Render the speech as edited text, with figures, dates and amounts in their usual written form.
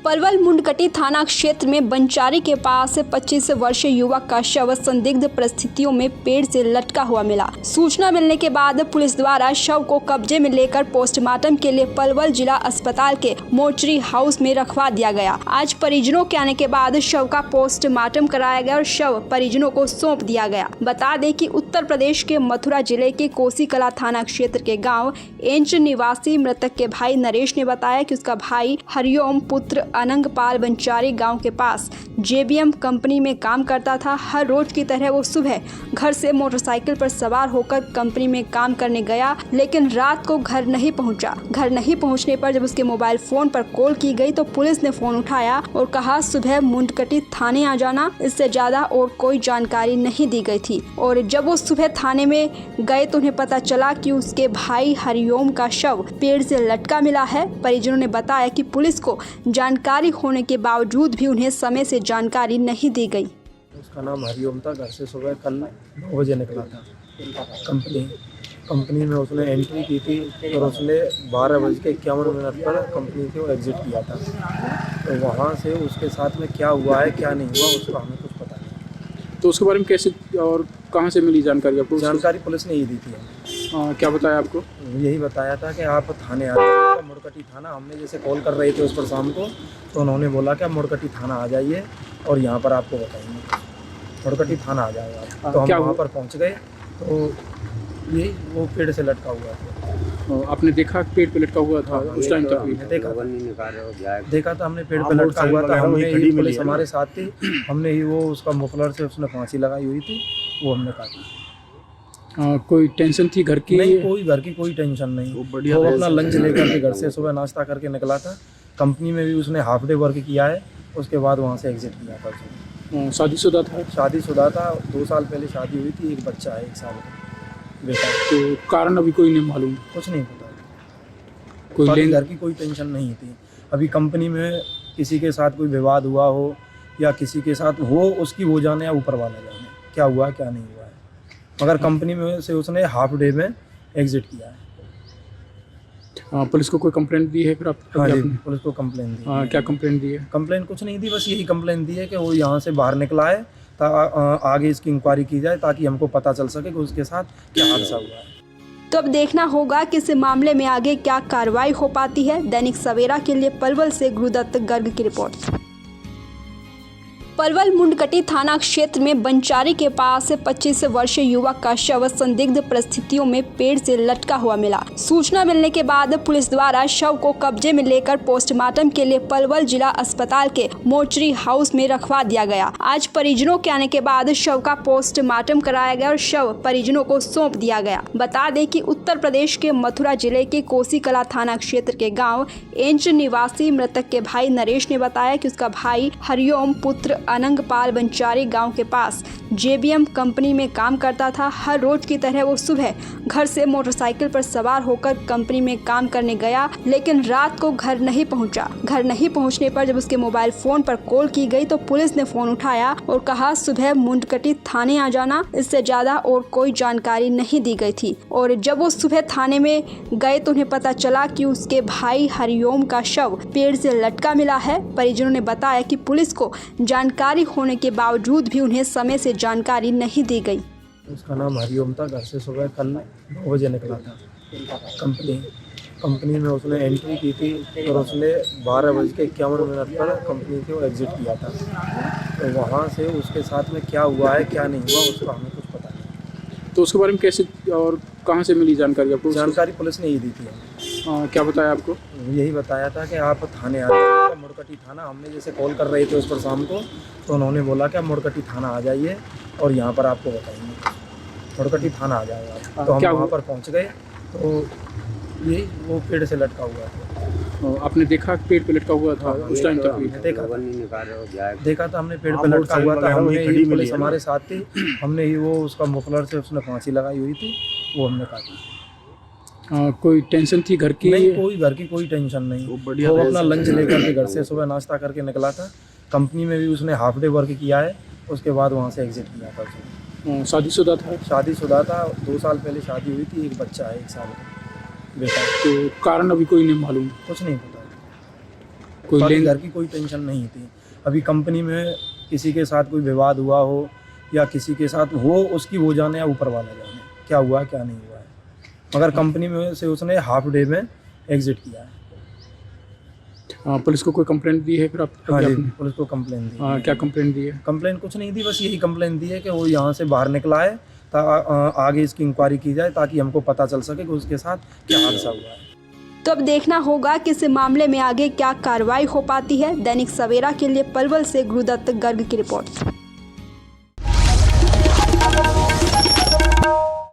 पलवल मुंडकटी थाना क्षेत्र में बंचारी के पास 25 वर्षीय युवक का शव संदिग्ध परिस्थितियों में पेड़ से लटका हुआ मिला। सूचना मिलने के बाद पुलिस द्वारा शव को कब्जे में लेकर पोस्टमार्टम के लिए पलवल जिला अस्पताल के मोर्चरी हाउस में रखवा दिया गया। आज परिजनों के आने के बाद शव का पोस्टमार्टम कराया गया और शव परिजनों को सौंप दिया गया। बता दें कि उत्तर प्रदेश के मथुरा जिले के कोसीकला थाना क्षेत्र के गाँव एंच निवासी मृतक के भाई नरेश ने बताया कि उसका भाई हरिओम पुत्र अनंगपाल बंचारी गांव के पास JBM कंपनी में काम करता था। हर रोज की तरह वो सुबह घर से मोटरसाइकिल पर सवार होकर कंपनी में काम करने गया, लेकिन रात को घर नहीं पहुंचा। घर नहीं पहुंचने पर जब उसके मोबाइल फोन पर कॉल की गई तो पुलिस ने फोन उठाया और कहा सुबह मुंडकटी थाने आ जाना। इससे ज्यादा और कोई जानकारी नहीं दी गई थी और जब वो सुबह थाने में गए तो उन्हें पता चला कि उसके भाई हरिओम का शव पेड़ से लटका मिला है। परिजनों ने बताया कि पुलिस को जानकारी होने के बावजूद भी उन्हें समय से जानकारी नहीं दी गई। उसका नाम हरिओम था। घर से सुबह कल 9 बजे निकला था। कंपनी में उसने एंट्री की थी और उसने 12:51 पर कंपनी से वो एग्ज़िट किया था। तो वहाँ से उसके साथ में क्या हुआ है क्या नहीं हुआ उसका हमें कुछ पता नहीं। तो उसके बारे में कैसे और कहाँ से मिली जानकारी आपको? जानकारी पुलिस ने ही दी थी हमें। क्या बताया आपको? यही बताया था कि आप थाने आ जाइए, मुड़कटी थाना। हमने जैसे कॉल कर रहे थे उस पर शाम को, तो उन्होंने बोला कि आप मुड़कटी थाना आ जाइए और यहाँ पर आपको बताएंगे। मुड़कटी थाना आ जाएगा। तो हम वहाँ पर पहुँच गए तो ये वो पेड़ से लटका हुआ था। आपने देखा पेड़ पे लटका हुआ था? उस टाइम तक देखा था हमने पेड़ पे लटका हुआ था। हमने ही पुलिस हमारे साथ थी, हमने ही वो उसका मफलर से उसने फांसी लगाई हुई थी, वो हमने काटी। कोई टेंशन थी घर की? नहीं, कोई घर की कोई टेंशन नहीं। वो अपना लंच लेकर के घर से सुबह नाश्ता करके निकला था। कंपनी में भी उसने हाफ डे वर्क किया है, उसके बाद वहाँ से एग्जिट किया था उसने। शादीशुदा था? शादीशुदा था। 2 साल पहले शादी हुई थी। एक बच्चा है 1 साल का बेटा। तो कारण अभी कोई नहीं मालूम? कुछ नहीं पता। कोई घर की कोई टेंशन नहीं थी। अभी कंपनी में किसी के साथ कोई विवाद हुआ हो या किसी के साथ वो उसकी वो जाने या ऊपर वाला जाने क्या हुआ क्या नहीं हुआ है, मगर कंपनी में से उसने हाफ डे में एग्जिट किया है। पुलिस को कोई कंप्लेंट दी है फिर आप? हाँ जी, पुलिस को कंप्लेंट दी। क्या कंप्लेंट दी है? कंप्लेंट कुछ नहीं दी, बस यही कंप्लेंट दी है कि वो यहाँ से बाहर निकला है, आगे इसकी इंक्वायरी की जाए ताकि हमको पता चल सके कि उसके साथ क्या हादसा हुआ है। तो अब देखना होगा कि इस मामले में आगे क्या कार्रवाई हो पाती है। दैनिक सवेरा के लिए पलवल से गुरुदत्त गर्ग की रिपोर्ट। पलवल मुंडकटी थाना क्षेत्र में बंचारी के पास 25 वर्षीय युवक का शव संदिग्ध परिस्थितियों में पेड़ से लटका हुआ मिला। सूचना मिलने के बाद पुलिस द्वारा शव को कब्जे में लेकर पोस्टमार्टम के लिए पलवल जिला अस्पताल के मोर्चरी हाउस में रखवा दिया गया। आज परिजनों के आने के बाद शव का पोस्टमार्टम कराया गया और शव परिजनों को सौंप दिया गया। बता दें कि उत्तर प्रदेश के मथुरा जिले के कोसीकला थाना क्षेत्र के गाँव एंच निवासी मृतक के भाई नरेश ने बताया कि उसका भाई हरिओम पुत्र अनंगपाल बंचारी गांव के पास JBM कंपनी में काम करता था। हर रोज की तरह वो सुबह घर से मोटरसाइकिल पर सवार होकर कंपनी में काम करने गया, लेकिन रात को घर नहीं पहुंचा। घर नहीं पहुंचने पर जब उसके मोबाइल फोन पर कॉल की गई तो पुलिस ने फोन उठाया और कहा सुबह मुंडकटी थाने आ जाना। इससे ज्यादा और कोई जानकारी नहीं दी गई थी और जब वो सुबह थाने में गए तो उन्हें पता चला कि उसके भाई हरिओम का शव पेड़ से लटका मिला है। परिजनों ने बताया कि पुलिस को जानकारी होने के बावजूद भी उन्हें समय से जानकारी नहीं दी गई। उसका नाम हरिओम था। घर से सुबह कल 9 बजे निकला था। कंपनी में उसने एंट्री की थी और उसने 12:51 पर कंपनी से वो एग्ज़िट किया था। तो वहाँ से उसके साथ में क्या हुआ है क्या नहीं हुआ उसका हमें कुछ पता नहीं। तो उसके बारे में कैसे और कहाँ से मिली जानकारी आपको? जानकारी पुलिस ने ही दी थी हमें। क्या बताया आपको? यही बताया था कि आप थाने आ जाइए, मुड़कटी थाना। हमने जैसे कॉल कर रहे थे उस पर शाम को, तो उन्होंने बोला कि आप मुड़कटी थाना आ जाइए और यहाँ पर आपको बताएंगे। मुड़कटी थाना आ जाएगा। तो हम वहाँ पर पहुँच गए तो ये वो पेड़ से लटका हुआ था। आपने देखा पेड़ पे लटका हुआ था? उस टाइम तक देखा था हमने पेड़ पे लटका हुआ था। हमने ही पुलिस हमारे साथ थी, हमने ही वो उसका मफलर से उसने फांसी लगाई हुई थी, वो हमने काटी। कोई टेंशन थी घर की? नहीं, कोई घर की कोई टेंशन नहीं। वो अपना लंच लेकर के घर से सुबह नाश्ता करके निकला था। कंपनी में भी उसने हाफ डे वर्क किया है, उसके बाद वहाँ से एग्जिट किया था उसने। शादीशुदा था? शादीशुदा था। 2 साल पहले शादी हुई थी। एक बच्चा है 1 साल का बेटा। तो कारण अभी कोई नहीं मालूम? कुछ नहीं पता। कोई बाकी लेन घर की कोई टेंशन नहीं थी। अभी कंपनी में किसी के साथ कोई विवाद हुआ हो या किसी के साथ हो, उसकी वो जाने या ऊपर वाला जाने क्या हुआ क्या नहीं हुआ है, मगर कंपनी में से उसने हाफ डे में एग्जिट किया है। पुलिस को कोई कंप्लेंट दी है फिर आप हाँ जी, आपने? पुलिस को कंप्लेन दी। क्या कंप्लेंट दी है? कंप्लेन कुछ नहीं दी, बस यही कंप्लेन दी है कि वो यहाँ से बाहर निकला है, आगे इसकी इंक्वायरी की जाए ताकि हमको पता चल सके कि उसके साथ क्या हादसा हुआ है। तो अब देखना होगा कि इस मामले में आगे क्या कार्रवाई हो पाती है। दैनिक सवेरा के लिए पलवल से गुरुदत्त गर्ग की रिपोर्ट।